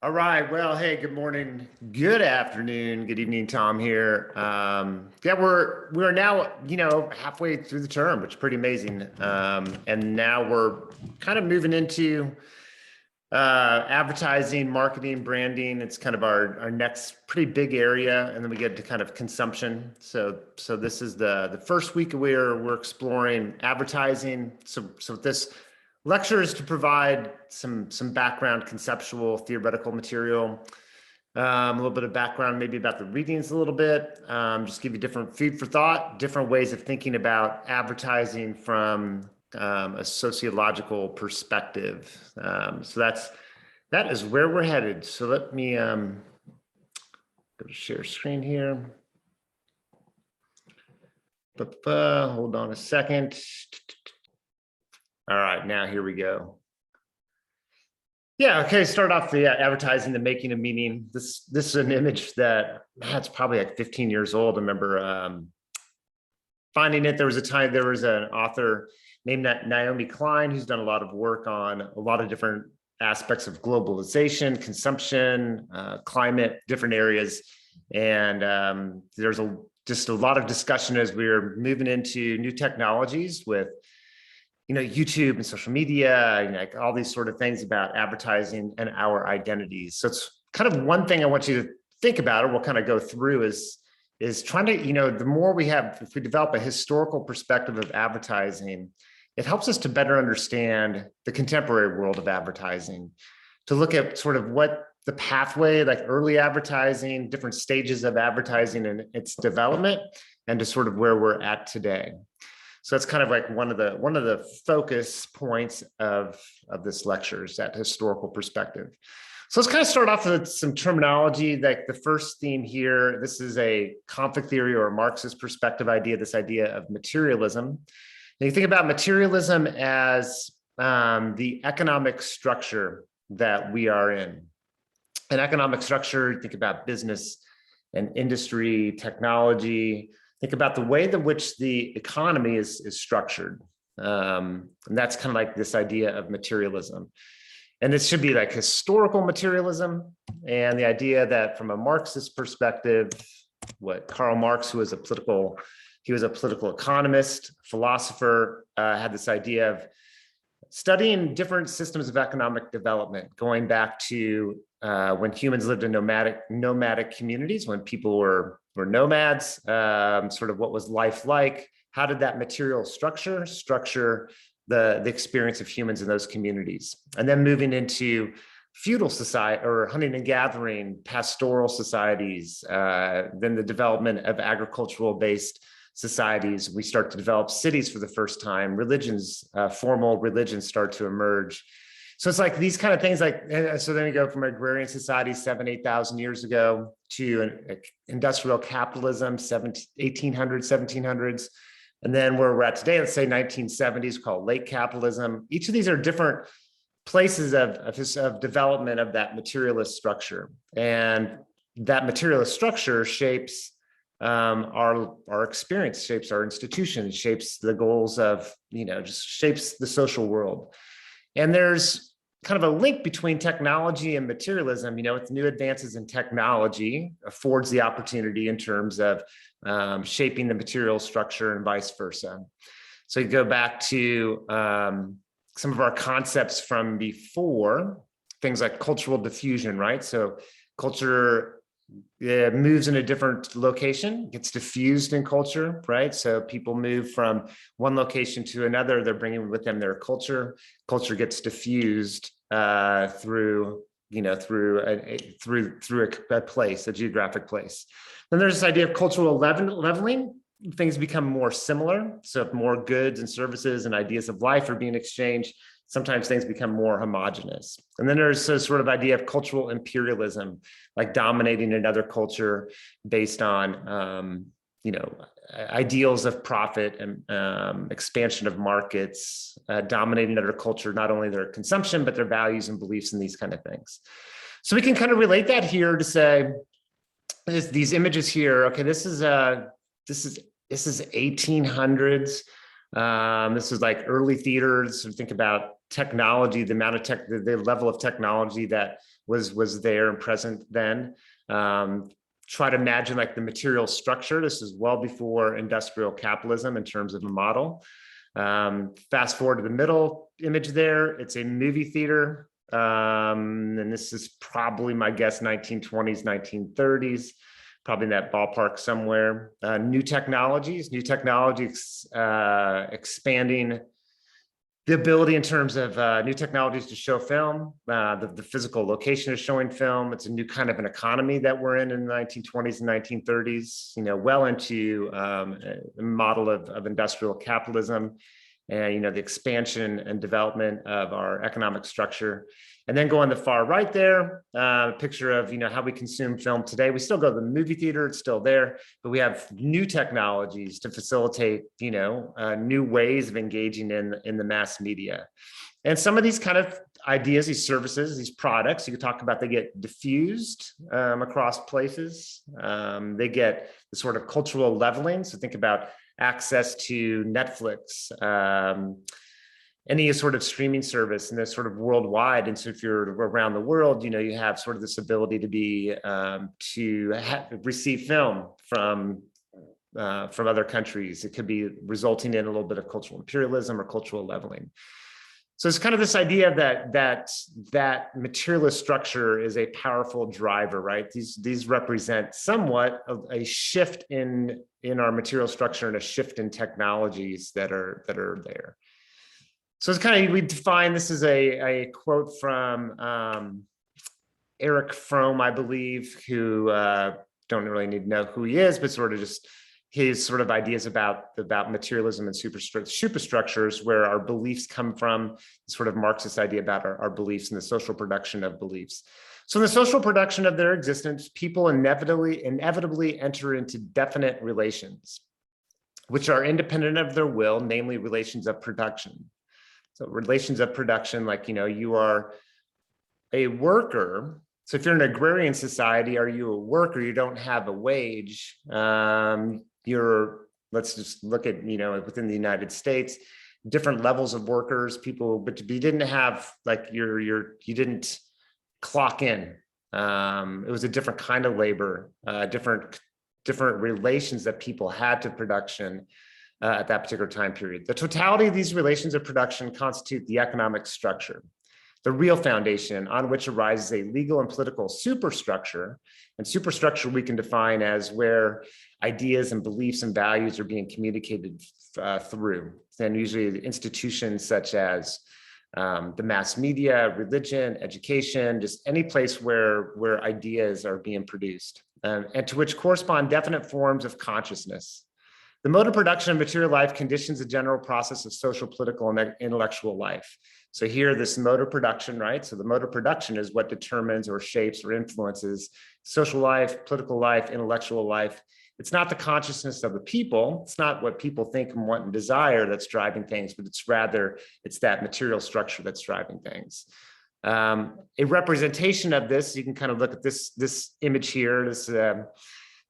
All right. Well, hey, good morning, good afternoon, good evening, Tom here. Yeah, we're now, halfway through the term, which is pretty amazing. And now we're kind of moving into advertising, marketing, branding. It's kind of our next pretty big area, and then we get to kind of consumption. So this is the first week where we're exploring advertising. So this lecture is to provide some background, conceptual, theoretical material, a little bit of background, maybe about the readings a little bit, just give you different food for thought, different ways of thinking about advertising from a sociological perspective. So that is where we're headed. So let me go to share screen here. Hold on a second. All right, now here we go. Yeah, okay, start off the advertising, the making of meaning. This is an image that, it's probably like 15 years old. I remember finding it. There was an author named Naomi Klein who's done a lot of work on a lot of different aspects of globalization, consumption, climate, different areas. And there's just a lot of discussion as we were moving into new technologies with YouTube and social media, like all these sort of things about advertising and our identities. So it's kind of one thing I want you to think about, or we'll kind of go through is trying to, the more we have, if we develop a historical perspective of advertising, it helps us to better understand the contemporary world of advertising, to look at sort of what the pathway, like early advertising, different stages of advertising and its development, and to sort of where we're at today. So that's kind of like one of the focus points of this lecture is that historical perspective. So let's kind of start off with some terminology. Like the first theme here, this is a conflict theory or a Marxist perspective idea, this idea of materialism. And you think about materialism as the economic structure that we are in. An economic structure, you think about business and industry, technology. Think about the way in which the economy is structured. And that's kind of like this idea of materialism. And it should be like historical materialism, and the idea that from a Marxist perspective, what Karl Marx, who was a political economist, philosopher, had this idea of studying different systems of economic development, going back to when humans lived in nomadic communities, when people were nomads, sort of what was life like? How did that material structure the experience of humans in those communities? And then moving into feudal society or hunting and gathering, pastoral societies, then the development of agricultural based societies. We start to develop cities for the first time, religions, formal religions start to emerge. So it's like these kind of things, like, so then we go from agrarian society 8,000 years ago to an industrial capitalism, 1800s, 1700s. And then where we're at today, let's say 1970s, called late capitalism. Each of these are different places of development of that materialist structure. And that materialist structure shapes our experience, shapes our institutions, shapes the goals of, just shapes the social world. And there's kind of a link between technology and materialism. With new advances in technology affords the opportunity in terms of shaping the material structure and vice versa. So you go back to some of our concepts from before, things like cultural diffusion, right? So culture moves in a different location, gets diffused in culture, right? So people move from one location to another. They're bringing with them their culture. Culture gets diffused through a place, a geographic place. Then there's this idea of cultural leveling. Things become more similar. So if more goods and services and ideas of life are being exchanged, sometimes things become more homogenous. And then there's this sort of idea of cultural imperialism, like dominating another culture based on, ideals of profit and expansion of markets, dominating another culture, not only their consumption, but their values and beliefs and these kind of things. So we can kind of relate that here to say, these images here, okay, this is 1800s. This is like early theaters. So think about technology, the amount of the level of technology that was there and present then. Try to imagine like the material structure. This is well before industrial capitalism in terms of a model. Fast forward to the middle image there, it's a movie theater. And this is probably, my guess, 1920s, 1930s, probably in that ballpark somewhere. New technologies expanding the ability in terms of new technologies to show film, the physical location of showing film. It's a new kind of an economy that we're in the 1920s and 1930s, you know, well into a model of industrial capitalism and, you know, the expansion and development of our economic structure. And then go on the far right there, a picture of, you know, how we consume film today. We still go to the movie theater, it's still there, but we have new technologies to facilitate, you know, new ways of engaging in the mass media. And some of these kind of ideas, these services, these products, you could talk about, they get diffused across places. They get the sort of cultural leveling. So think about access to Netflix, any sort of streaming service, and they're sort of worldwide. And so if you're around the world, you know, you have sort of this ability to be receive film from other countries. It could be resulting in a little bit of cultural imperialism or cultural leveling. So it's kind of this idea that materialist structure is a powerful driver, right? These represent somewhat a shift in our material structure and a shift in technologies that are there. So it's kind of, we define, this is a quote from Eric Fromm, I believe, who don't really need to know who he is, but sort of just his sort of ideas about materialism and superstructures, where our beliefs come from, sort of Marxist idea about our beliefs and the social production of beliefs. So in the social production of their existence, people inevitably enter into definite relations, which are independent of their will, namely relations of production. So relations of production, like, you know, you are a worker. So if you're in an agrarian society, are you a worker? You don't have a wage. Let's just look at, you know, within the United States, different levels of workers, people, but you didn't have like you didn't clock in. It was a different kind of labor, different relations that people had to production. At that particular time period. The totality of these relations of production constitute the economic structure, the real foundation on which arises a legal and political superstructure. And superstructure we can define as where ideas and beliefs and values are being communicated through. And usually institutions such as the mass media, religion, education, just any place where ideas are being produced, and to which correspond definite forms of consciousness. The mode of production of material life conditions the general process of social, political, and intellectual life. So here, this mode of production, right? So the mode of production is what determines or shapes or influences social life, political life, intellectual life. It's not the consciousness of the people. It's not what people think and want and desire that's driving things, but it's rather, it's that material structure that's driving things. A representation of this, you can kind of look at this image here, this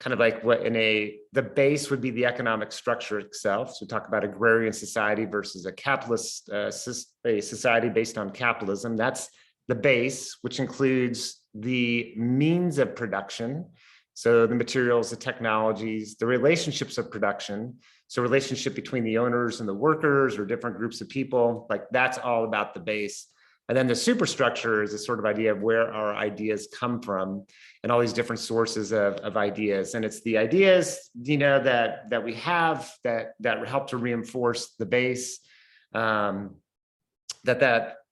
kind of like what the base would be the economic structure itself. So we talk about agrarian society versus a capitalist a society based on capitalism. That's the base, which includes the means of production. So the materials, the technologies, the relationships of production. So relationship between the owners and the workers or different groups of people, like that's all about the base. And then the superstructure is a sort of idea of where our ideas come from and all these different sources of ideas. And it's the ideas, you know, that we have that help to reinforce the base, that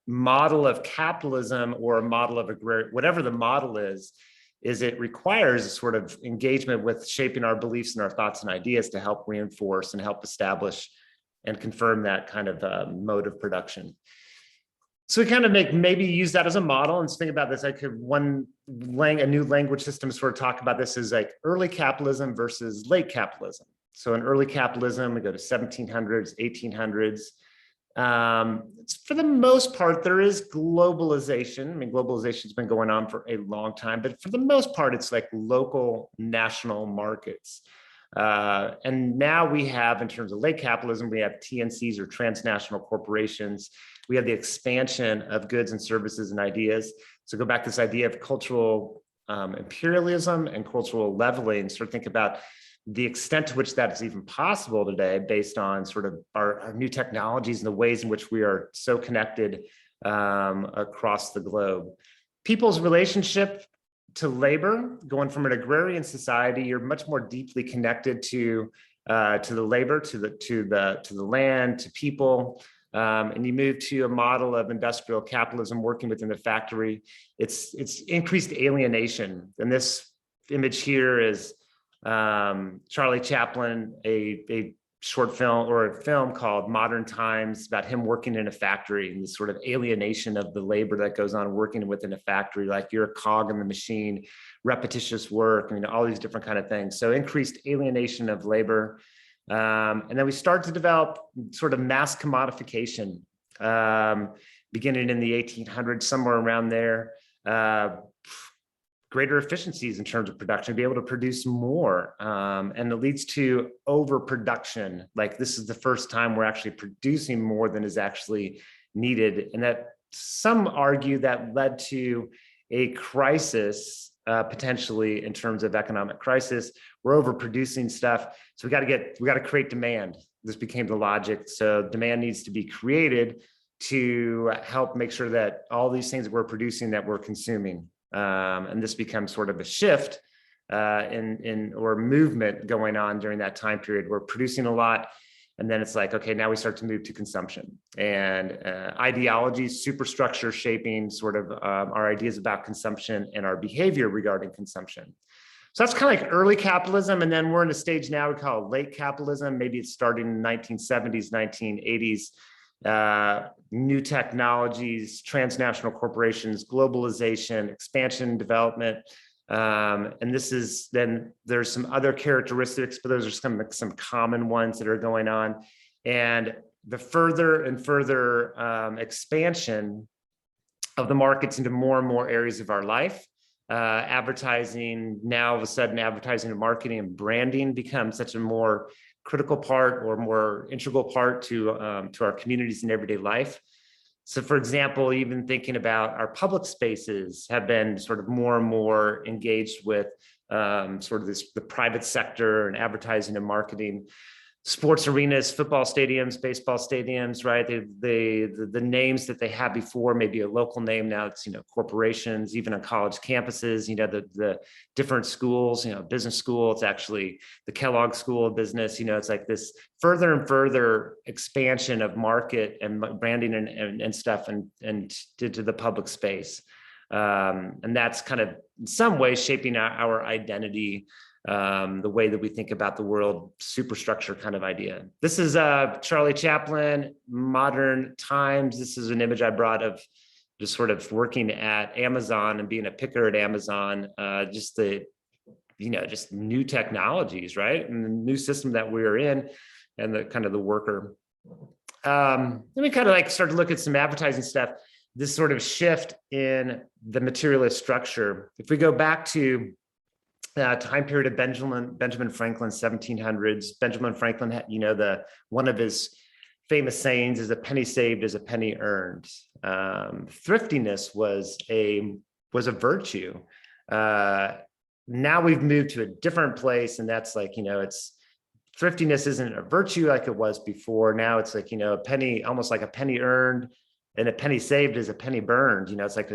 model of capitalism or a model of agrarian, whatever the model is it requires a sort of engagement with shaping our beliefs and our thoughts and ideas to help reinforce and help establish and confirm that kind of mode of production. So we kind of maybe use that as a model and think about this. I could a new language system sort of talk about this as like early capitalism versus late capitalism. So in early capitalism, we go to 1700s, 1800s. For the most part, there is globalization. I mean, globalization has been going on for a long time, but for the most part, it's like local national markets. And now we have, in terms of late capitalism, we have TNCs or transnational corporations we have the expansion of goods and services and ideas. So go back to this idea of cultural imperialism and cultural leveling, sort of think about the extent to which that is even possible today based on sort of our new technologies and the ways in which we are so connected across the globe. People's relationship to labor, going from an agrarian society, you're much more deeply connected to the labor, to the land, to people. And you move to a model of industrial capitalism working within the factory. It's increased alienation. And this image here is Charlie Chaplin, a short film or a film called Modern Times, about him working in a factory and this sort of alienation of the labor that goes on working within a factory, like you're a cog in the machine, repetitious work, I mean, all these different kind of things. So increased alienation of labor. And then we start to develop sort of mass commodification, beginning in the 1800s, somewhere around there. Greater efficiencies in terms of production, be able to produce more. And it leads to overproduction. Like this is the first time we're actually producing more than is actually needed. And that some argue that led to a crisis, potentially in terms of economic crisis. We're overproducing stuff. So we got to create demand. This became the logic. So demand needs to be created to help make sure that all these things that we're producing, that we're consuming. And this becomes sort of a shift or movement going on during that time period. We're producing a lot, and then it's like, okay, now we start to move to consumption and ideologies, superstructure shaping sort of our ideas about consumption and our behavior regarding consumption. So that's kind of like early capitalism, and then we're in a stage now we call it late capitalism. Maybe it's starting in the 1970s, 1980s. New technologies, transnational corporations, globalization, expansion, development. And this is then there's some other characteristics, but those are some common ones that are going on. And the further and further expansion of the markets into more and more areas of our life. Advertising, now all of a sudden, advertising and marketing and branding becomes such a more critical part or more integral part to our communities in everyday life. So for example, even thinking about our public spaces have been sort of more and more engaged with sort of the private sector and advertising and marketing. Sports arenas, football stadiums, baseball stadiums, right? The names that they had before, maybe a local name, now it's, corporations, even on college campuses, the different schools, business school, it's actually the Kellogg School of Business, it's like this further and further expansion of market and branding and stuff and to the public space. And that's kind of in some ways shaping our identity, the way that we think about the world, superstructure kind of idea. This is Charlie Chaplin, Modern Times. This is an image I brought of just sort of working at Amazon and being a picker at Amazon, just new technologies, right? And the new system that we're in and the kind of the worker. Let me kind of like start to look at some advertising stuff, this sort of shift in the materialist structure. If we go back to time period of Benjamin Franklin, 1700s. Benjamin Franklin had, one of his famous sayings is, "A penny saved is a penny earned." Thriftiness was a virtue. Now we've moved to a different place, and that's like, thriftiness isn't a virtue like it was before. Now it's like, a penny, almost like a penny earned, and a penny saved is a penny burned. It's like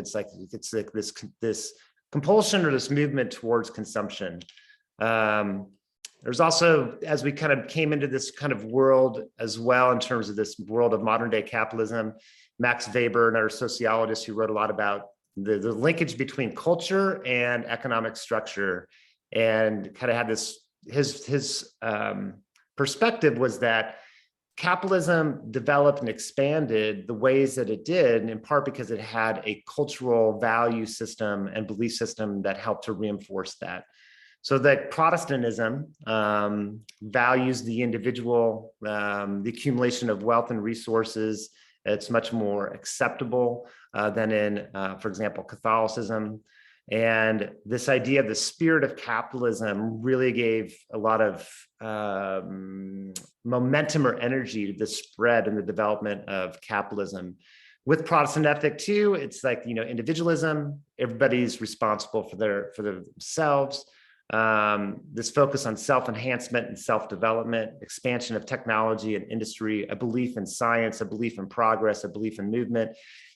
this compulsion or this movement towards consumption. There's also, as we kind of came into this kind of world as well, in terms of this world of modern day capitalism, Max Weber, another sociologist who wrote a lot about the linkage between culture and economic structure, and kind of had this, his perspective was that capitalism developed and expanded the ways that it did, in part because it had a cultural value system and belief system that helped to reinforce that. So that Protestantism values the individual, the accumulation of wealth and resources. It's much more acceptable than in, for example, Catholicism. And this idea of the spirit of capitalism really gave a lot of momentum or energy to the spread and the development of capitalism. with Protestant ethic too, it's like, individualism, everybody's responsible for themselves. This focus on self-enhancement and self-development, expansion of technology and industry, a belief in science, a belief in progress, a belief in movement.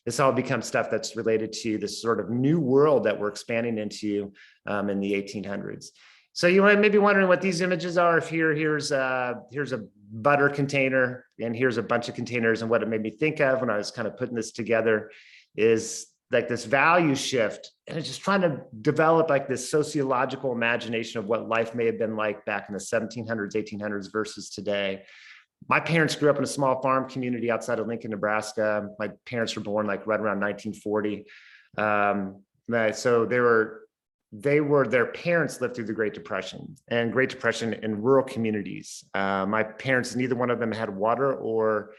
This all becomes stuff that's related to this sort of new world that we're expanding into in the 1800s. So you might be wondering what these images are. If here's a butter container, and here's a bunch of containers, and what it made me think of when I was kind of putting this together is like this value shift, and it's just trying to develop like this sociological imagination of what life may have been like back in the 1700s, 1800s versus today. My parents grew up in a small farm community outside of Lincoln, Nebraska. My parents were born like right around 1940. So their parents lived through the Great Depression, and Great Depression in rural communities. My parents, neither one of them had water or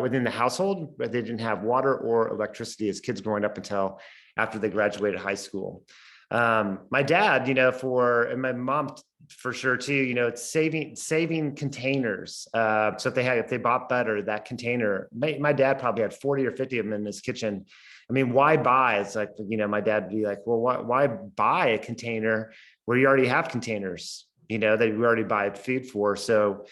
within the household, but they didn't have water or electricity as kids growing up until after they graduated high school. My dad, and my mom for sure too, it's saving containers. So if they bought butter, that container, my dad probably had 40 or 50 of them in his kitchen. I mean, why buy? It's like, my dad would be like, well, why buy a container where you already have containers, that we already buy food for? So,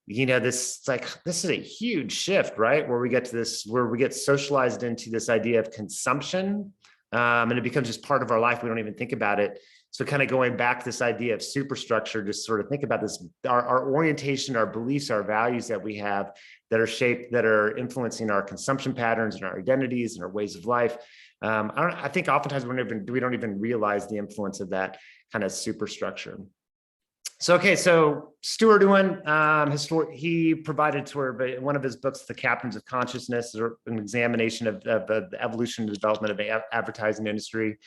this is a huge shift, right? Where we get socialized into this idea of consumption, and it becomes just part of our life. We don't even think about it. So kind of going back to this idea of superstructure, just sort of think about this, our orientation, our beliefs, our values that we have that are influencing our consumption patterns and our identities and our ways of life. I think oftentimes we don't even realize the influence of that kind of superstructure. So Stuart EWEN, he provided one of his books, The Captains of Consciousness, an examination of the evolution and development of the advertising industry.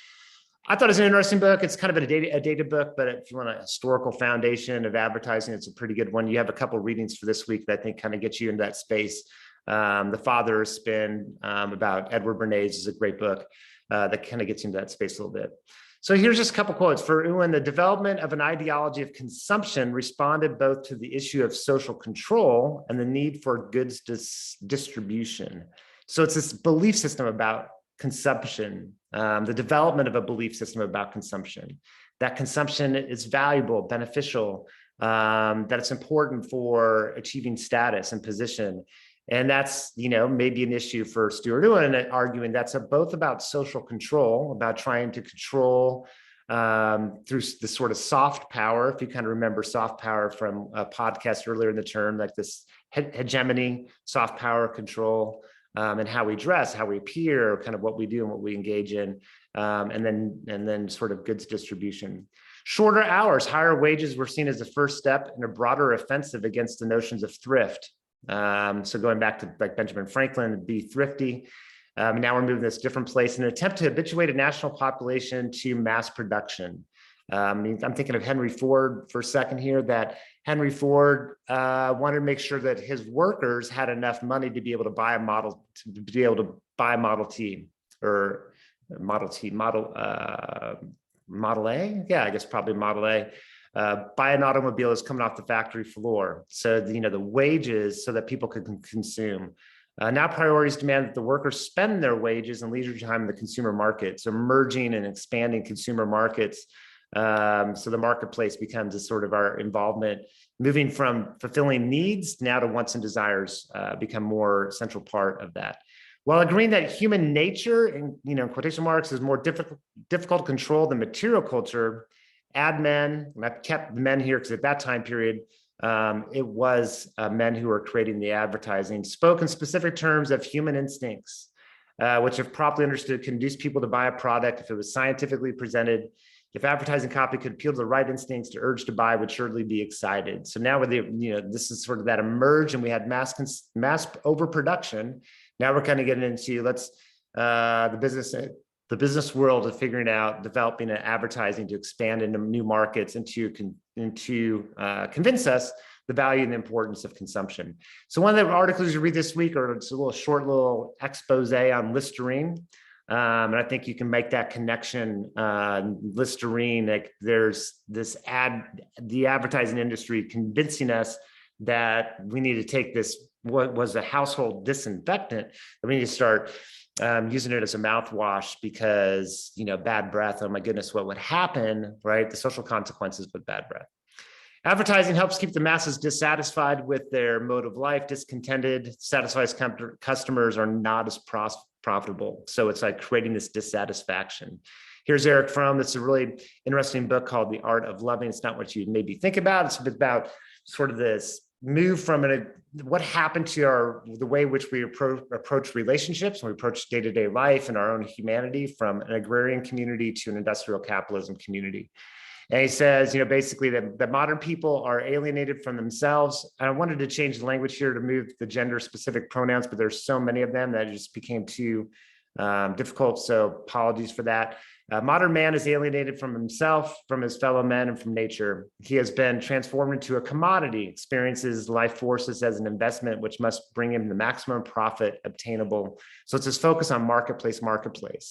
I thought it was an interesting book. It's kind of a data book, but if you want a historical foundation of advertising, it's a pretty good one. You have a couple of readings for this week that I think kind of get you into that space. The Father's Spin about Edward Bernays is a great book that kind of gets you into that space a little bit. So here's just a couple quotes. For EWEN, the development of an ideology of consumption responded both to the issue of social control and the need for goods distribution. So it's this belief system about consumption, the development of a belief system about consumption, that consumption is valuable, beneficial, that it's important for achieving status and position. And that's, maybe an issue for Stuart EWEN, arguing that's both about social control, about trying to control through the sort of soft power. If you kind of remember soft power from a podcast earlier in the term, like this hegemony, soft power control, and how we dress, how we appear, kind of what we do and what we engage in, and then sort of goods distribution. Shorter hours, higher wages were seen as a first step in a broader offensive against the notions of thrift. So going back to like Benjamin Franklin, be thrifty. Now we're moving this different place in an attempt to habituate a national population to mass production. I'm thinking of Henry Ford for a second here, that Henry Ford wanted to make sure that his workers had enough money to be able to buy a Model T or Model A. Yeah, I guess probably Model A. Buy an automobile that's coming off the factory floor. So, the wages so that people could consume. Now priorities demand that the workers spend their wages and leisure time in the consumer market. So merging and expanding consumer markets. So the marketplace becomes a sort of our involvement, moving from fulfilling needs now to wants and desires become more central part of that. While agreeing that human nature, in quotation marks, is more difficult to control than material culture, and I've kept men here because at that time period, it was men who were creating the advertising, spoke in specific terms of human instincts, which if properly understood, can induce people to buy a product if it was scientifically presented. If advertising copy could appeal to the right instincts, to urge to buy would surely be excited. So now with this is sort of that emerge, and we had mass overproduction. Now we're kind of getting into the business world of figuring out, developing an advertising to expand into new markets and to convince us the value and the importance of consumption. So one of the articles you read this week, or it's a short little expose on Listerine. And I think you can make that connection. Listerine, like there's this the advertising industry convincing us that we need to take this, what was a household disinfectant, that we need to start using it as a mouthwash because, you know, bad breath, oh my goodness, what would happen, right? The social consequences with bad breath. Advertising helps keep the masses dissatisfied with their mode of life, discontented. Satisfied customers are not as profitable. So it's like creating this dissatisfaction. Here's Eric Fromm. That's a really interesting book called The Art of Loving. It's not what you maybe think about. It's about sort of this move from what happened to the way in which we approach relationships, when we approach day-to-day life and our own humanity, from an agrarian community to an industrial capitalism community. And he says, you know, basically that modern people are alienated from themselves. I wanted to change the language here to move the gender specific pronouns, but there's so many of them that it just became too difficult. So apologies for that. Modern man is alienated from himself, from his fellow men, and from nature. He has been transformed into a commodity, experiences life forces as an investment, which must bring him the maximum profit obtainable. So it's this focus on marketplace.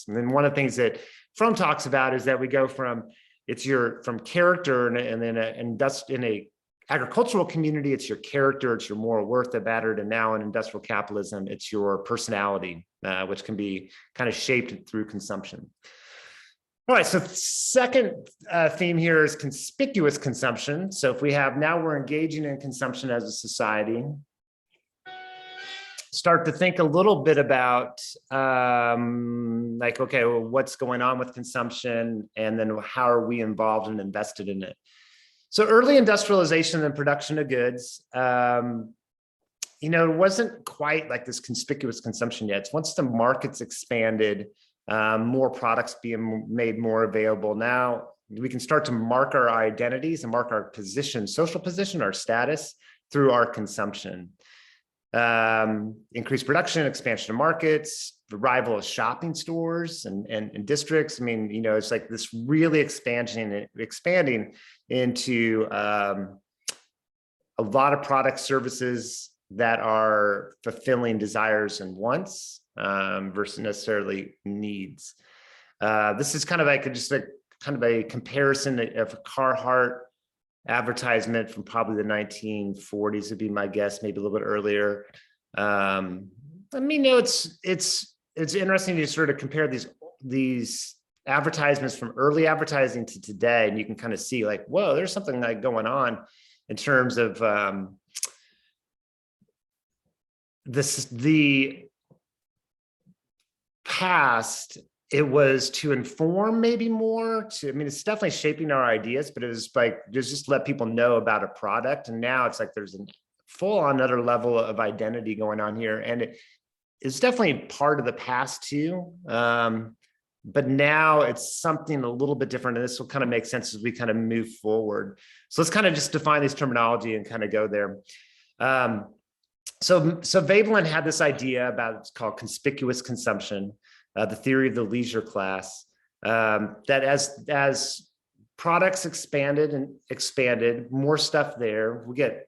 And then one of the things that Fromm talks about is that we go from character, and then in a agricultural community, it's your character, it's your moral worth that mattered. And now in industrial capitalism, it's your personality, which can be kind of shaped through consumption. All right, so second theme here is conspicuous consumption. So if we're engaging in consumption as a society, start to think a little bit about okay, well, what's going on with consumption, and then how are we involved and invested in it? So early industrialization and production of goods, you know, it wasn't quite like this conspicuous consumption yet. It's once the markets expanded, more products being made more available. Now we can start to mark our identities and mark our position, social position, our status through our consumption. Increased production, expansion of markets, the arrival of shopping stores and districts. I mean, you know, it's like this really expanding into a lot of product services that are fulfilling desires and wants versus necessarily needs. This is kind of like kind of a comparison of a Carhartt advertisement from probably the 1940s would be my guess, maybe a little bit earlier. I mean, you know, it's interesting to sort of compare these advertisements from early advertising to today, and you can kind of see like, whoa, there's something like going on in terms of the past. It was to inform, maybe more to, I mean, it's definitely shaping our ideas, but it was like, just let people know about a product. And now it's like, there's a full on other level of identity going on here. And it's definitely part of the past too. But now it's something a little bit different. And this will kind of make sense as we kind of move forward. So let's kind of just define this terminology and kind of go there. So Veblen had this idea about, it's called conspicuous consumption. The theory of the leisure class, that as products expanded, more stuff there, we get,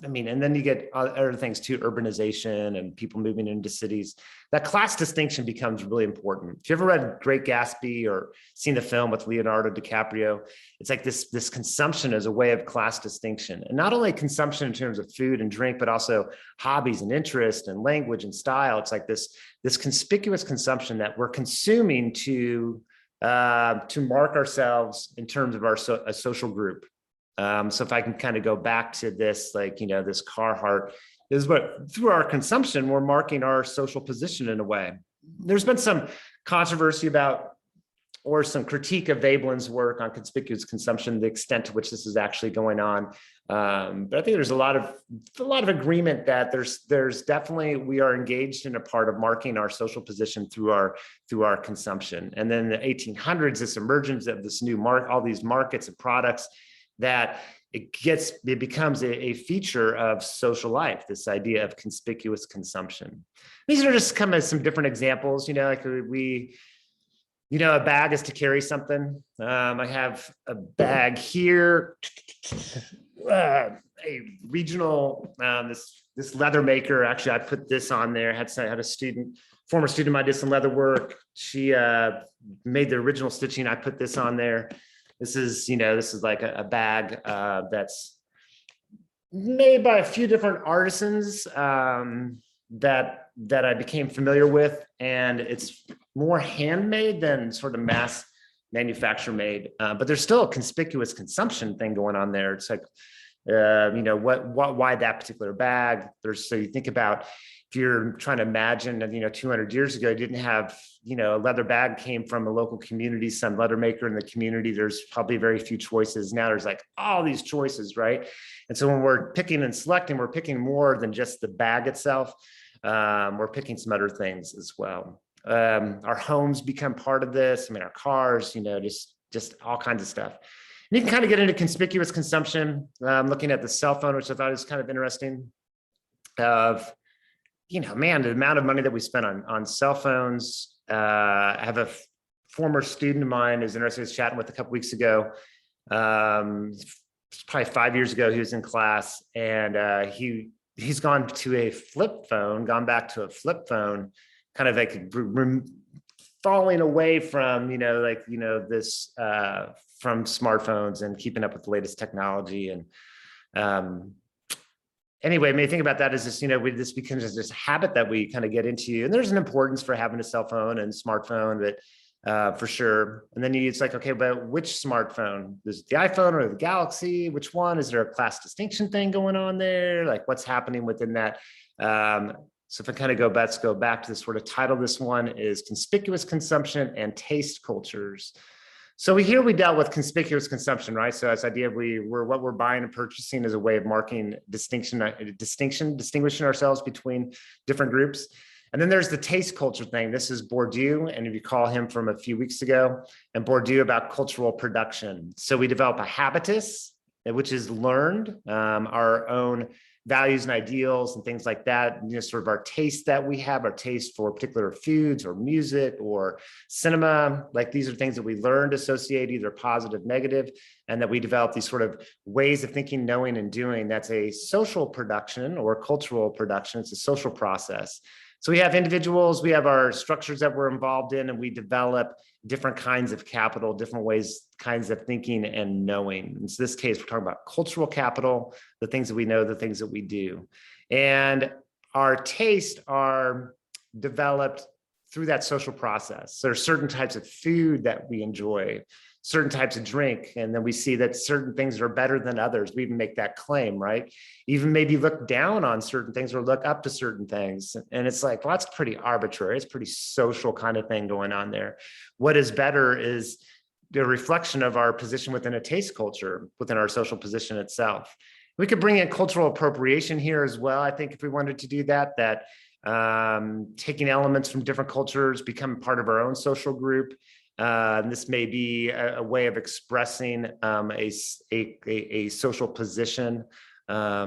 I mean, and then you get other things too, urbanization and people moving into cities. That class distinction becomes really important. If you ever read Great Gatsby or seen the film with Leonardo DiCaprio, it's like this consumption as a way of class distinction. And not only consumption in terms of food and drink, but also hobbies and interest and language and style. It's like this conspicuous consumption that we're consuming to mark ourselves in terms of a social group. So if I can kind of go back to this, like, you know, this Carhartt is what, through our consumption, we're marking our social position in a way. There's been some controversy about, or some critique of Veblen's work on conspicuous consumption, the extent to which this is actually going on. But I think there's a lot of agreement that there's definitely, we are engaged in a part of marking our social position through our consumption. And then in the 1800s, this emergence of this new all these markets and products, that it becomes a feature of social life, this idea of conspicuous consumption. These are just kind of some different examples, you know, like you know, a bag is to carry something. I have a bag here, a regional, this leather maker, actually, I put this on there. I had a former student of mine did some leather work. She made the original stitching. I put this on there. This is, you know, this is like a bag that's made by a few different artisans that that I became familiar with, and it's more handmade than sort of mass manufacture made, but there's still a conspicuous consumption thing going on there. It's like, you know, why that particular bag? So you think about, if you're trying to imagine, you know, 200 years ago, you didn't have, you know, a leather bag came from a local community, some leather maker in the community. There's probably very few choices. Now there's like all these choices, right? And so when we're picking and selecting, we're picking more than just the bag itself. We're picking some other things as well. Our homes become part of this. I mean, our cars, you know, just all kinds of stuff. And you can kind of get into conspicuous consumption. Looking at the cell phone, which I thought is kind of interesting. Of, you know, man, the amount of money that we spend on cell phones. I have a former student of mine who's interested, I was chatting with a couple weeks ago. Probably 5 years ago, he was in class, and he's gone to a flip phone, gone back to a flip phone, kind of like falling away from, you know, like, you know, this from smartphones and keeping up with the latest technology. And anyway, I mean, think about that as this, you know, this becomes this habit that we kind of get into, and there's an importance for having a cell phone and smartphone, but for sure. And then it's like, okay, but which smartphone? Is it the iPhone or the Galaxy? Which one? Is there a class distinction thing going on there? Like, what's happening within that? So if I kind of let's go back to this sort of title. This one is Conspicuous Consumption and Taste Cultures. So here we dealt with conspicuous consumption, right? So this idea of what we're buying and purchasing is a way of marking distinguishing ourselves between different groups. And then there's the taste culture thing. This is Bourdieu, and if you call him from a few weeks ago, and Bourdieu about cultural production. So we develop a habitus, which is learned, our own values and ideals and things like that, you know, sort of our taste that we have, our taste for particular foods or music or cinema. Like, these are things that we learned to associate, either positive, negative, and that we develop these sort of ways of thinking, knowing, and doing. That's a social production or cultural production. It's a social process. So we have individuals, we have our structures that we're involved in, and we develop different kinds of capital, different ways, kinds of thinking and knowing. In this case, we're talking about cultural capital, the things that we know, the things that we do. And our tastes are developed through that social process. So there are certain types of food that we enjoy, certain types of drink, and then we see that certain things are better than others. We even make that claim, right? Even maybe look down on certain things or look up to certain things. And it's like, well, that's pretty arbitrary. It's pretty social kind of thing going on there. What is better is the reflection of our position within a taste culture, within our social position itself. We could bring in cultural appropriation here as well. I think if we wanted to do that, taking elements from different cultures, become part of our own social group. This may be a way of expressing a social position. I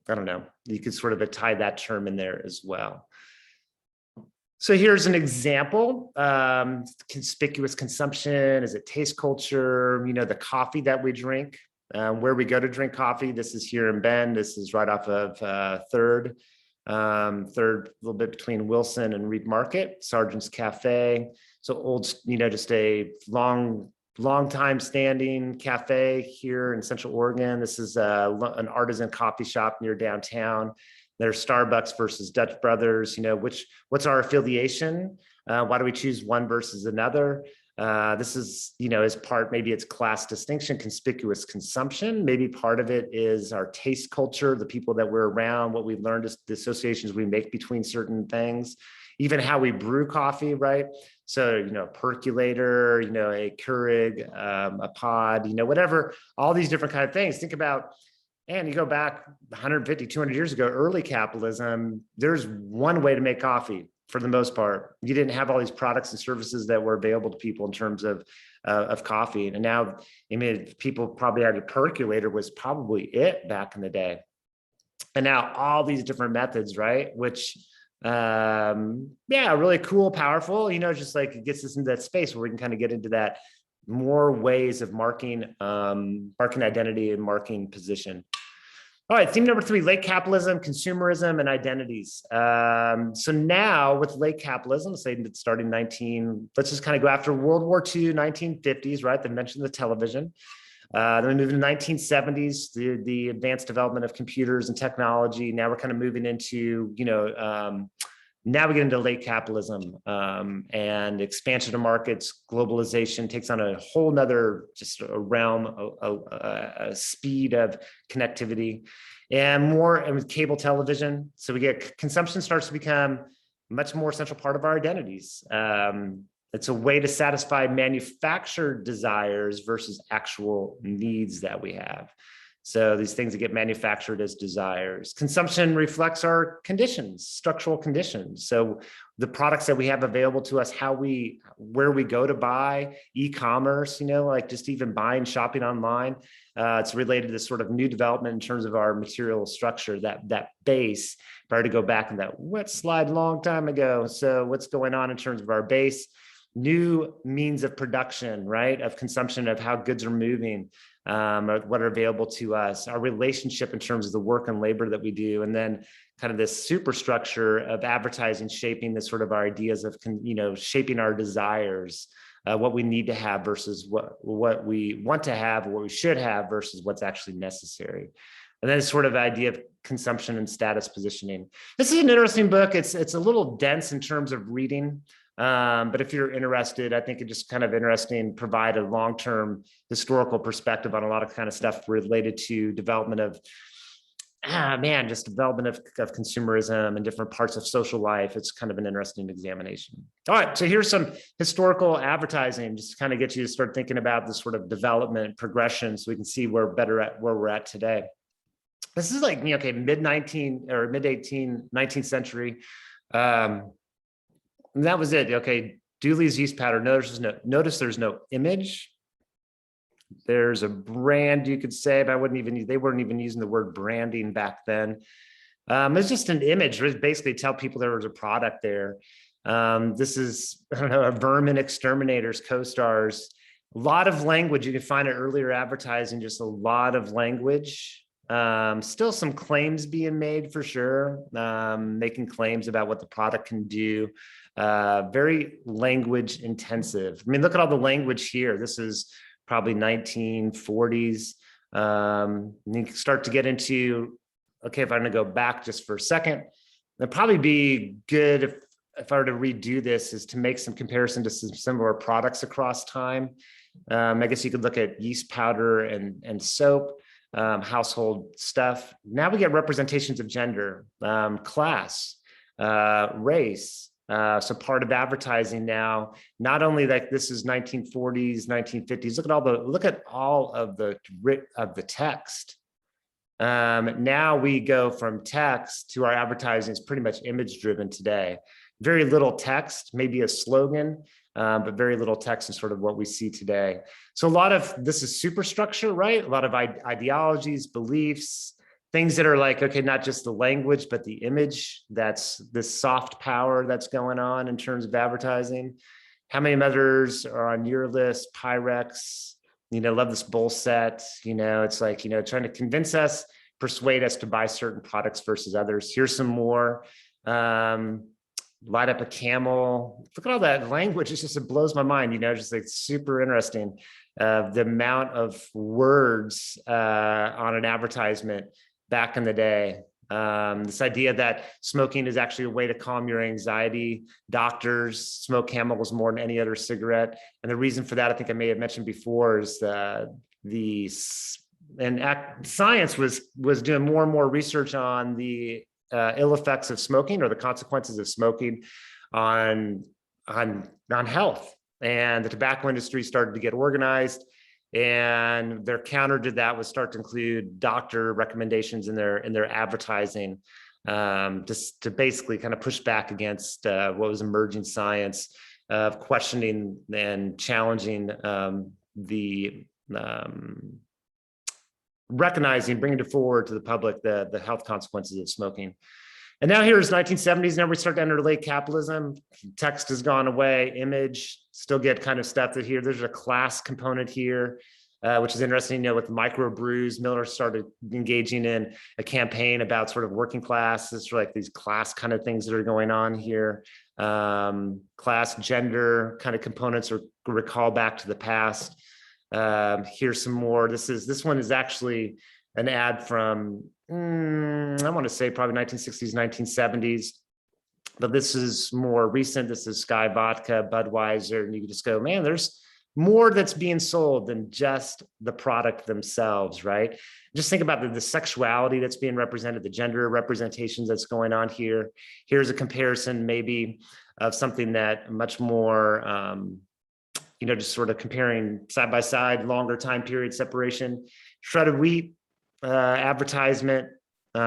don't know. You could sort of tie that term in there as well. So here's an example. Conspicuous consumption. Is it taste culture? You know, the coffee that we drink, where we go to drink coffee. This is here in Bend. This is right off of 3rd, a little bit between Wilson and Reed Market, Sergeant's Cafe. So old, you know, just a long time standing cafe here in Central Oregon. This is an artisan coffee shop near downtown. There's Starbucks versus Dutch Brothers. You know, what's our affiliation? Why do we choose one versus another? This is, you know, as part, maybe it's class distinction, conspicuous consumption. Maybe part of it is our taste culture, the people that we're around, what we learned, the associations we make between certain things, even how we brew coffee, right? So, you know, a percolator, you know, a Keurig, a pod, you know, whatever, all these different kind of things. Think about, and you go back 150, 200 years ago, early capitalism, there's one way to make coffee for the most part. You didn't have all these products and services that were available to people in terms of coffee. And now, I mean, people probably had a percolator was probably it back in the day. And now all these different methods, right? Which, yeah, really cool, powerful, you know, just like it gets us into that space where we can kind of get into that more ways of marking identity and marking position. All right, theme number 3, late capitalism, consumerism, and identities. So now with late capitalism, say starting let's just kind of go after World War II, 1950s, right? They mentioned the television. Then we move into 1970s, the advanced development of computers and technology. Now we're kind of moving into, you know, Now we get into late capitalism, and expansion of markets, globalization takes on a whole nother just a realm, a speed of connectivity, and more, and with cable television. So we get consumption starts to become much more central part of our identities. It's a way to satisfy manufactured desires versus actual needs that we have. So these things that get manufactured as desires. Consumption reflects our conditions, structural conditions. So the products that we have available to us, where we go to buy, e-commerce, like just even buying, shopping online, it's related to this sort of new development in terms of our material structure, that base. If I were to go back in that wet slide a long time ago. So what's going on in terms of our base? New means of production, right? Of consumption, of how goods are moving, what are available to us, our relationship in terms of the work and labor that we do, and then kind of this superstructure of advertising shaping this sort of our ideas of, shaping our desires, what we need to have versus what we want to have, what we should have versus what's actually necessary. And then this sort of idea of consumption and status positioning. This is an interesting book. It's a little dense in terms of reading. But if you're interested, I think it's just kind of interesting, provide a long-term historical perspective on a lot of kind of stuff related to development of, development of consumerism and different parts of social life. It's kind of an interesting examination. All right, so here's some historical advertising, just to kind of get you to start thinking about this sort of development progression so we can see where we're at today. This is like, mid-19th or mid-18th, 19th century. And that was it. Okay, DOOLEY'S yeast powder. Notice there's no image. There's a brand, you could say, but they weren't even using the word branding back then. It's just an image. It basically tell people there was a product there. This is, a vermin exterminators, co-stars. A lot of language. You can find it earlier advertising, just a lot of language. Still some claims being made for sure, making claims about what the product can do. Very language intensive. I mean, look at all the language here. This is probably 1940s. You can start to get into, okay, if I'm gonna go back just for a second, it'd probably be good if I were to redo this, is to make some comparison to some similar products across time. I guess you could look at yeast powder and soap, household stuff. Now we get representations of gender, class, race. So part of advertising now, not only like this is 1940s, 1950s. Look at all of the text. Now we go from text to our advertising is pretty much image driven today. Very little text, maybe a slogan, but very little text is sort of what we see today. So a lot of this is superstructure, right? A lot of ideologies, beliefs, things that are like, okay, not just the language, but the image. That's this soft power that's going on in terms of advertising. How many others are on your list? Pyrex, love this bowl set. It's like, trying to convince us, persuade us to buy certain products versus others. Here's some more. Light up a camel. Look at all that language. It blows my mind, just like super interesting. The amount of words on an advertisement back in the day. This idea that smoking is actually a way to calm your anxiety. Doctors smoke Camels more than any other cigarette. And the reason for that, I think I may have mentioned before, is science was doing more and more research on the ill effects of smoking, or the consequences of smoking on health. And the tobacco industry started to get organized, and their counter to that was start to include doctor recommendations in their advertising, just to basically kind of push back against what was emerging science, of questioning and challenging recognizing, bringing it forward to the public, the health consequences of smoking. And now here's 1970s, now we start to enter late capitalism. Text has gone away, image, still get kind of stuff that here. There's a class component here, which is interesting, with the microbrews. Miller started engaging in a campaign about sort of working class. It's like these class kind of things that are going on here. Class, gender kind of components or recall back to the past. Here's some more. This one is actually an ad from, I want to say probably 1960s, 1970s. but this is more recent. This is Sky Vodka, Budweiser, and you can just go, man, there's more that's being sold than just the product themselves, right? Just think about the sexuality that's being represented, the gender representations that's going on here. Here's a comparison maybe of something that much more, just sort of comparing side by side, longer time period separation. Shredded wheat advertisement in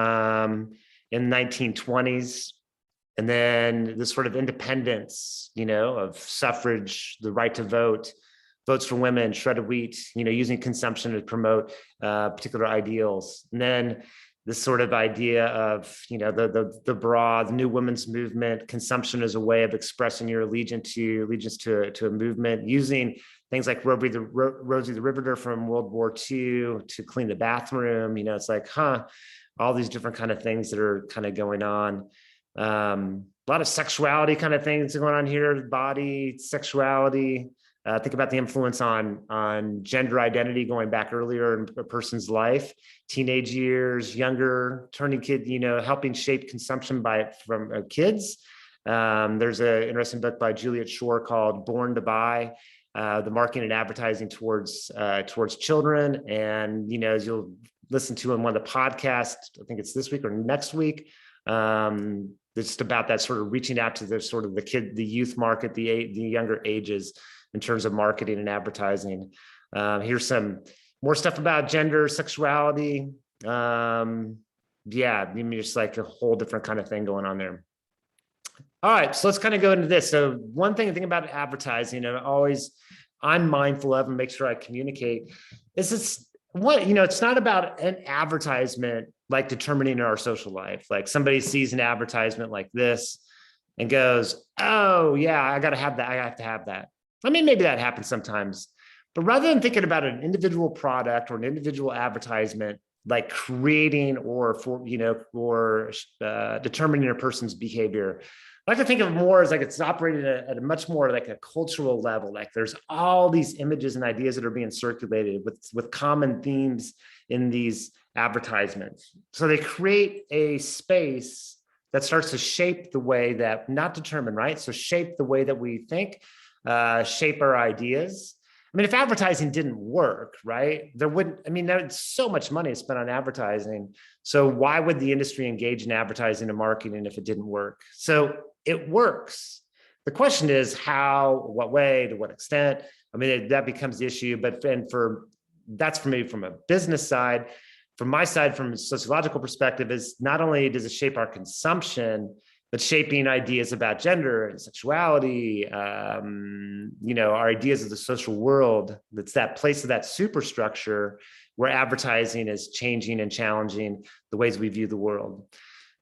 the 1920s. And then this sort of independence, of suffrage, the right to vote, votes for women, shredded wheat, using consumption to promote particular ideals. And then this sort of idea of, the broad new women's movement, consumption as a way of expressing your allegiance to a movement, using things like Rosie the Riveter from World War II to clean the bathroom. It's like, all these different kind of things that are kind of going on. A lot of sexuality kind of things going on here, body, sexuality. Think about the influence on gender identity going back earlier in a person's life, teenage years, younger, turning kid, helping shape consumption from kids. There's an interesting book by Juliet Shore called Born to Buy, the marketing and advertising towards children. And, as you'll listen to in one of the podcasts, I think it's this week or next week, it's about that sort of reaching out to the youth market, the younger ages, in terms of marketing and advertising. Here's some more stuff about gender, sexuality. Just like a whole different kind of thing going on there. All right, so let's kind of go into this. So one thing to think about advertising, and I'm mindful of and make sure I communicate, is it's not about an advertisement like determining our social life. Like somebody sees an advertisement like this and goes, oh yeah, I got to have that. I have to have that. I mean, maybe that happens sometimes, but rather than thinking about an individual product or an individual advertisement, like creating or determining a person's behavior, I like to think of it more as like it's operating at a much more like a cultural level. Like there's all these images and ideas that are being circulated with common themes in these advertisements. So they create a space that starts to shape the way that, not determine, right? So shape the way that we think, shape our ideas. I mean, if advertising didn't work, right, there's so much money spent on advertising. So why would the industry engage in advertising and marketing if it didn't work? So it works. The question is how, what way, to what extent. I mean, that becomes the issue. But that's for me from a business side. From my side, from a sociological perspective, is not only does it shape our consumption, but shaping ideas about gender and sexuality, our ideas of the social world. That's that place of that superstructure where advertising is changing and challenging the ways we view the world.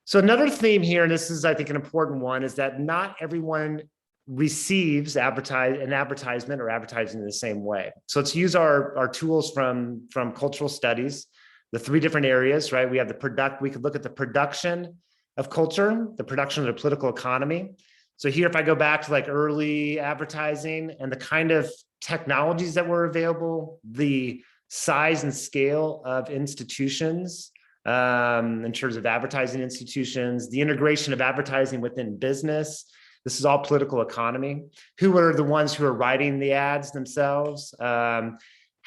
So another theme here, and this is, I think, an important one, is that not everyone receives an advertisement or advertising in the same way. So let's use our tools from cultural studies, the three different areas, right? We could look at the production of culture, the production of the political economy. So here, if I go back to like early advertising and the kind of technologies that were available, the size and scale of institutions in terms of advertising institutions, the integration of advertising within business. This is all political economy. Who are the ones who are writing the ads themselves?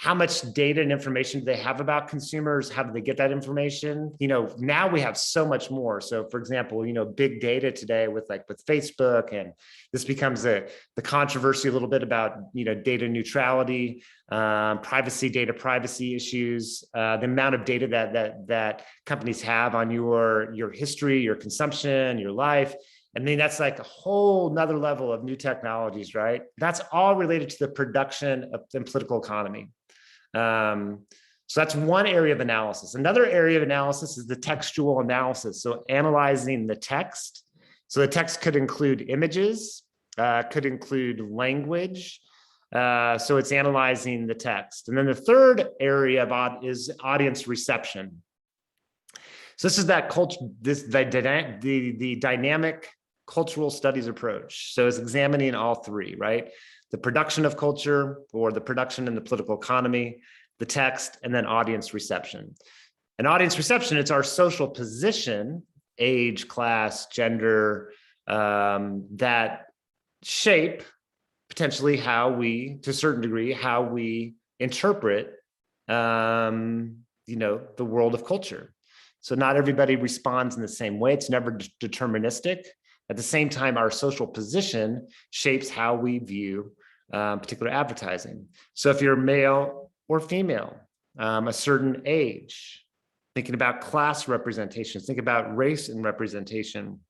How much data and information do they have about consumers? How do they get that information? Now we have so much more. So for example, big data today with Facebook, and this becomes the controversy a little bit about, data neutrality, data privacy issues, the amount of data that companies have on your history, your consumption, your life. I mean, that's like a whole nother level of new technologies, right? That's all related to the production of the political economy. So that's one area of analysis. Another area of analysis is the textual analysis. So analyzing the text. So the text could include images, could include language. So it's analyzing the text. And then the third area is audience reception. So this is that culture, the dynamic cultural studies approach. So it's examining all three, right? The production of culture, or the production in the political economy, the text, and then audience reception. And audience reception, it's our social position, age, class, gender, that shape potentially how we, to a certain degree, how we interpret, the world of culture. So not everybody responds in the same way. It's never deterministic. At the same time, our social position shapes how we view particular advertising. So if you're male or female, a certain age, thinking about class representation, think about race and representation,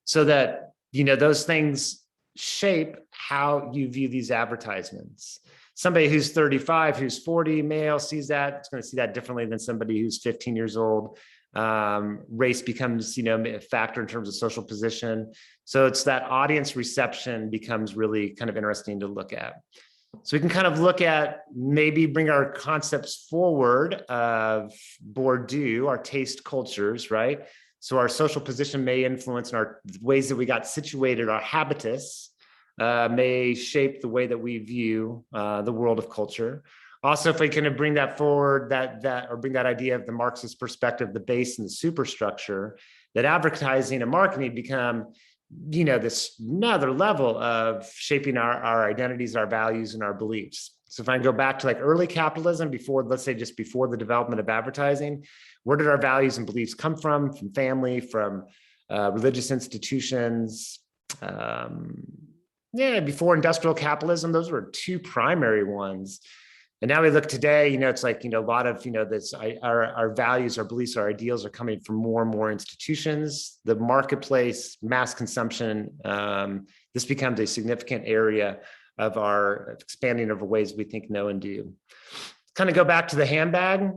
so that, those things shape how you view these advertisements. Somebody who's 35, who's 40, male, sees that, it's going to see that differently than somebody who's 15 years old. Race becomes, a factor in terms of social position. So it's that audience reception becomes really kind of interesting to look at. So we can kind of look at, maybe bring our concepts forward of Bourdieu, our taste cultures, right? So our social position may influence, and our ways that we got situated, our habitus, may shape the way that we view the world of culture. Also, if we can bring that forward, or bring that idea of the Marxist perspective, the base and the superstructure, that advertising and marketing become, this another level of shaping our identities, our values, and our beliefs. So if I go back to like early capitalism, before, let's say just before the development of advertising, where did our values and beliefs come from? From family, from religious institutions. Before industrial capitalism, those were two primary ones. And now we look today, it's like, a lot of, our values, our beliefs, our ideals are coming from more and more institutions, the marketplace, mass consumption. This becomes a significant area of our expanding of the ways we think, know, and do. Kind of go back to the handbag.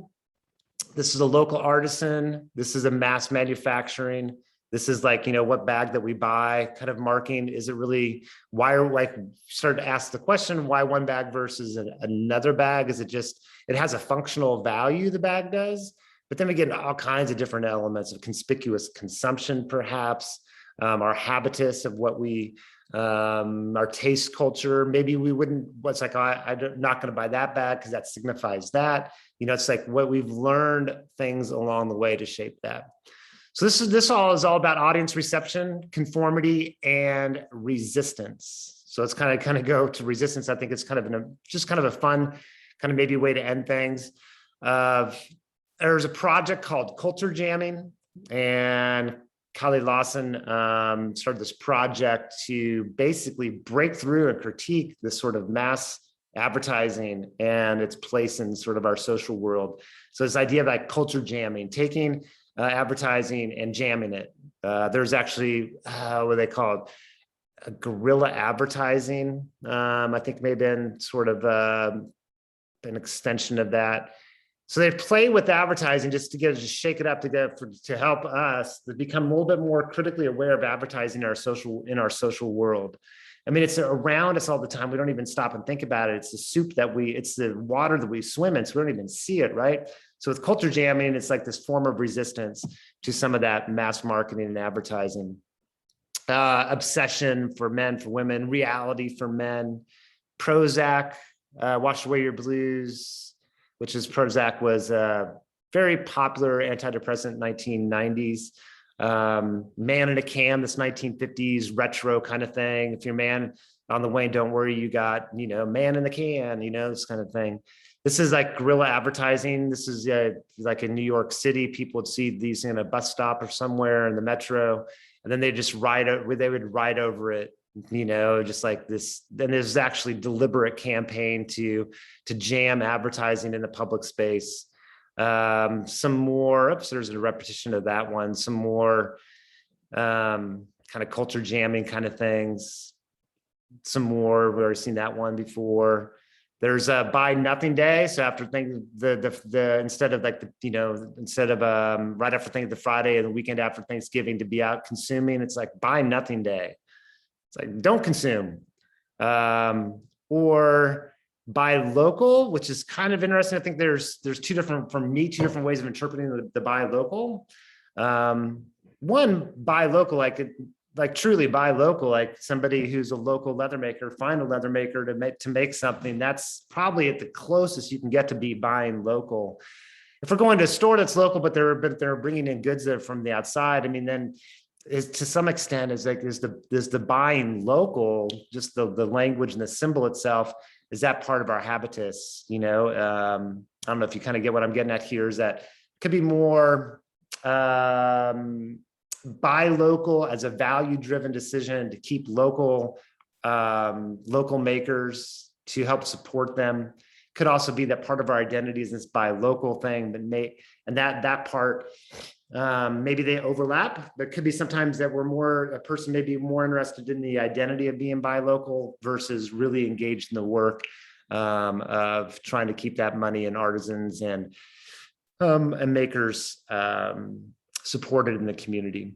This is a local artisan. This is a mass manufacturing. This is like, what bag that we buy, kind of marking. Is it really, why are like, start to ask the question, why one bag versus another bag? Is it just, it has a functional value, the bag does, but then we get all kinds of different elements of conspicuous consumption, perhaps, our habitus of what we, our taste culture. Maybe we wouldn't, what's like, I'm not going to buy that bag because that signifies that, it's like what we've learned things along the way to shape that. So this all is all about audience reception, conformity, and resistance. So it's kind of go to resistance. I think it's kind of just kind of a fun, kind of maybe way to end things. There's a project called Culture Jamming, and Kylie Lawson started this project to basically break through and critique this sort of mass advertising and its place in sort of our social world. So this idea of like culture jamming, taking advertising and jamming it. There's actually, what they call it, guerrilla advertising. I think maybe been sort of an extension of that. So they play with advertising just to shake it up to help us to become a little bit more critically aware of advertising in our social world. I mean, it's around us all the time. We don't even stop and think about it. It's the soup it's the water that we swim in, so we don't even see it, right? So with culture jamming, it's like this form of resistance to some of that mass marketing and advertising. Obsession for men, for women, reality for men, Prozac, Wash Away Your Blues, which is Prozac was a very popular antidepressant in 1990s. Man in a Can, this 1950s retro kind of thing. If you're man on the wane, don't worry, you got, man in the can, this kind of thing. This is like guerrilla advertising. This is like in New York City, people would see these in a bus stop or somewhere in the metro, and then they just they would ride over it, just like this. Then there's actually deliberate campaign to jam advertising in the public space. Some more, there's a repetition of that one, some more kind of culture jamming kind of things. Some more, we've already seen that one before. There's a buy nothing day. So after instead of like right after the Friday and the weekend after Thanksgiving to be out consuming, it's like buy nothing day. It's like, don't consume. Or buy local, which is kind of interesting. I think there's two different ways of interpreting the buy local. One, buy local, like truly buy local, like somebody who's a local leather maker, find a leather maker to make something. That's probably at the closest you can get to be buying local. If we're going to a store that's local, but they're bringing in goods that are from the outside, I mean, then is to some extent is like, is the buying local, just the language and the symbol itself, is that part of our habitus? You know, I don't know if you kind of get what I'm getting at here, is that could be more buy local as a value-driven decision to keep local makers, to help support them. Could also be that part of our identity is this buy local thing, and that part, maybe they overlap. There could be sometimes that a person may be more interested in the identity of being buy local versus really engaged in the work of trying to keep that money in artisans and makers supported in the community.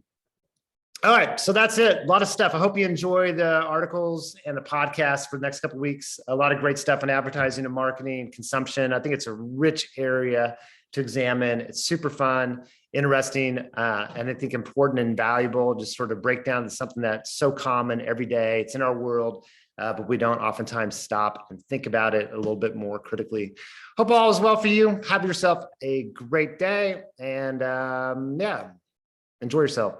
All right, so that's it. A lot of stuff. I hope you enjoy the articles and the podcast for the next couple of weeks. A lot of great stuff on advertising and marketing, consumption. I think it's a rich area to examine. It's super fun, interesting, and I think important and valuable. Just sort of break down to something that's so common every day. It's in our world, but we don't oftentimes stop and think about it a little bit more critically. Hope all is well for you. Have yourself a great day, and yeah, enjoy yourself.